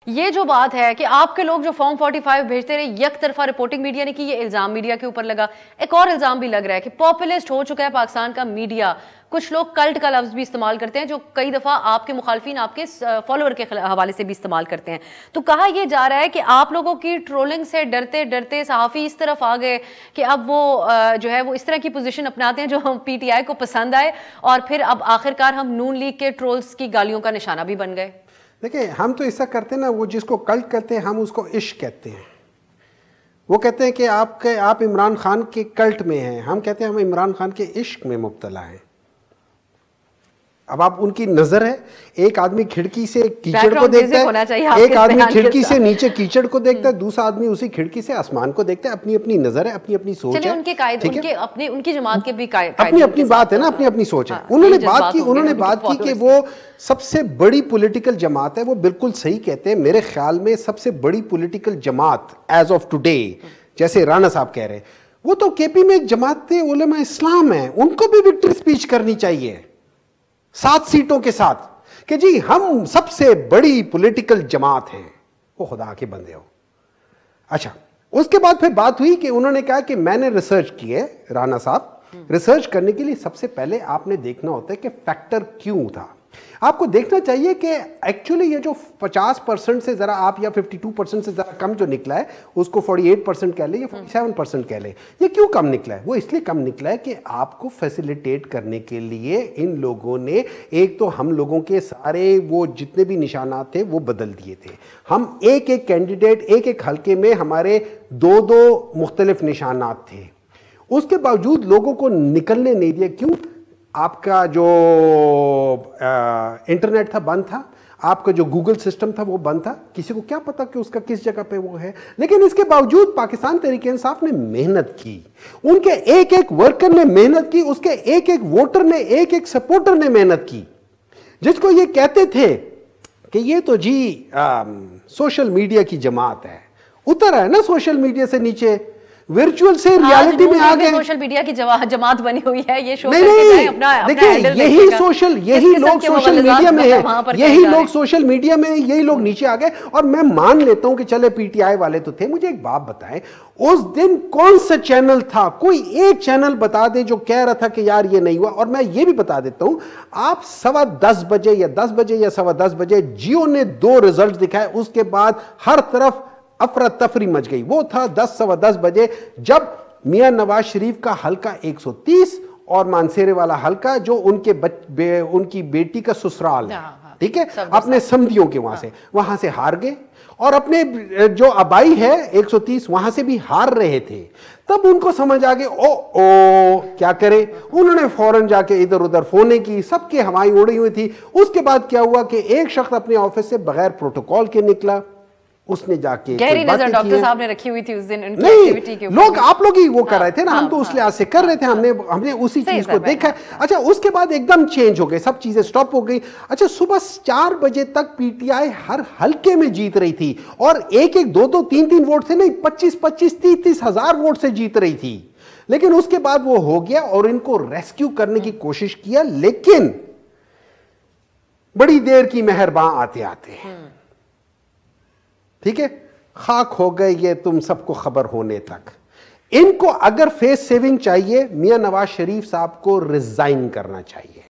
ये जो बात है कि आपके लोग जो फॉर्म 45 भेजते रहे, एक तरफा रिपोर्टिंग मीडिया ने की, ये इल्जाम मीडिया के ऊपर लगा। एक और इल्जाम भी लग रहा है कि पॉपुलिस्ट हो चुका है पाकिस्तान का मीडिया। कुछ लोग कल्ट का लफ्ज भी इस्तेमाल करते हैं, जो कई दफा आपके मुखालफिन, आपके फॉलोअर के हवाले से भी इस्तेमाल करते हैं। तो कहा यह जा रहा है कि आप लोगों की ट्रोलिंग से डरते डरते सहाफ़ी इस तरफ आ गए कि अब वो जो है वो इस तरह की पोजीशन अपनाते हैं जो PTI को पसंद आए, और फिर अब आखिरकार हम नून लीग के ट्रोल्स की गालियों का निशाना भी बन गए। देखिए, हम तो ऐसा करते हैं ना, वो जिसको कल्ट कहते हैं हम उसको इश्क कहते हैं। वो कहते हैं कि आप इमरान खान के कल्ट में हैं, हम कहते हैं हम इमरान खान के इश्क में मुब्तला हैं। अब आप उनकी नजर है, एक आदमी खिड़की से कीचड़ को देखता है, एक आदमी खिड़की से नीचे कीचड़ को देखता है, दूसरा आदमी उसी खिड़की से आसमान को देखता है। अपनी अपनी नजर है, अपनी अपनी सोच है। उनकी जमात के भी अपनी अपनी बात है ना, अपनी अपनी सोच है। उन्होंने बात की कि वो सबसे बड़ी पॉलिटिकल जमात है। वो बिल्कुल सही कहते हैं। मेरे ख्याल में सबसे बड़ी पॉलिटिकल जमात एज ऑफ टुडे, जैसे राणा साहब कह रहे हैं, वो तो KP में एक जमात उलेमा इस्लाम है, उनको भी विक्ट्री स्पीच करनी चाहिए 7 सीटों के साथ, कि जी हम सबसे बड़ी पॉलिटिकल जमात हैं। वो खुदा के बंदे हो। अच्छा, उसके बाद फिर बात हुई कि उन्होंने कहा कि मैंने रिसर्च की है। राणा साहब, रिसर्च करने के लिए सबसे पहले आपने देखना होता है कि फैक्टर क्यों था। आपको देखना चाहिए कि एक्चुअली ये जो 50% से जरा आप, या 52% से जरा कम जो निकला है, उसको 48% कह ले या 47% कह ले, ये क्यों कम निकला है? वो इसलिए कम निकला है कि आपको फैसिलिटेट करने के लिए इन लोगों ने, एक तो हम लोगों के सारे वो जितने भी निशानात थे वो बदल दिए थे। हम एक एक कैंडिडेट, एक एक हल्के में हमारे 2-2 मुख्तलिफ निशानात थे। उसके बावजूद लोगों को निकलने नहीं दिया। क्यों? आपका जो इंटरनेट था बंद था, आपका जो गूगल सिस्टम था वो बंद था। किसी को क्या पता कि उसका किस जगह पे वो है। लेकिन इसके बावजूद पाकिस्तान तहरीक इंसाफ ने मेहनत की, उनके एक एक वर्कर ने मेहनत की, उसके एक एक वोटर ने, एक एक सपोर्टर ने मेहनत की। जिसको ये कहते थे कि ये तो जी सोशल मीडिया की जमात है, उतर है ना सोशल मीडिया से नीचे, वर्चुअल से रियलिटी में आ गए। सोशल मीडिया की जमात बनी हुई है। ये शो नहीं, देखिए, यही लोग सोशल मीडिया में है, यही लोग सोशल मीडिया में, यही लोग नीचे आ गए। और मैं मान लेता हूं कि चले PTI वाले तो थे। मुझे एक बात बताएं, उस दिन कौन सा चैनल था, कोई एक चैनल बता दे जो कह रहा था कि यार ये नहीं हुआ। और मैं ये भी बता देता हूं, आप 10:15 बजे या 10 बजे या 10:15 बजे जियो ने 2 रिजल्ट दिखाए, उसके बाद हर तरफ अफरा तफरी मच गई। वो था 10-10:15 बजे, जब मियां नवाज शरीफ का हल्का 130 और मानसेरे वाला हल्का, जो उनकी बेटी का ससुराल है, ठीक है, अपने समधियों के वहां से हार गए। और अपने जो आबाई है 130, वहां से भी हार रहे थे। तब उनको समझ आ गए, ओ क्या करें। उन्होंने फौरन जाके इधर उधर फोने की, सबके हवाएं उड़ी हुई थी। उसके बाद क्या हुआ कि एक शख्स अपने ऑफिस से बगैर प्रोटोकॉल के निकला, उसने जाके गहरी नजर डॉक्टर साहब ने रखी हुई थी उस दिन उनकी एक्टिविटी के ऊपर। आप लोग ही वो कर रहे थे ना, हम तो उस लिहाज से कर रहे थे, हमने उसी चीज को देखा। अच्छा, उसके बाद एकदम चेंज हो गए, सब चीजें स्टॉप हो गई। अच्छा, सुबह 4 बजे तक PTI हर हल्के में जीत रही थी, और एक एक 2-2 3-3 वोट से नहीं, 25-25 30-30 हजार वोट से जीत रही थी। लेकिन उसके बाद वो हो गया और इनको रेस्क्यू करने की कोशिश किया, लेकिन बड़ी देर की मेहरबान आते आते, ठीक है, खाक हो गए ये तुम सबको खबर होने तक। इनको अगर फेस सेविंग चाहिए, मियां नवाज शरीफ साहब को रिजाइन करना चाहिए।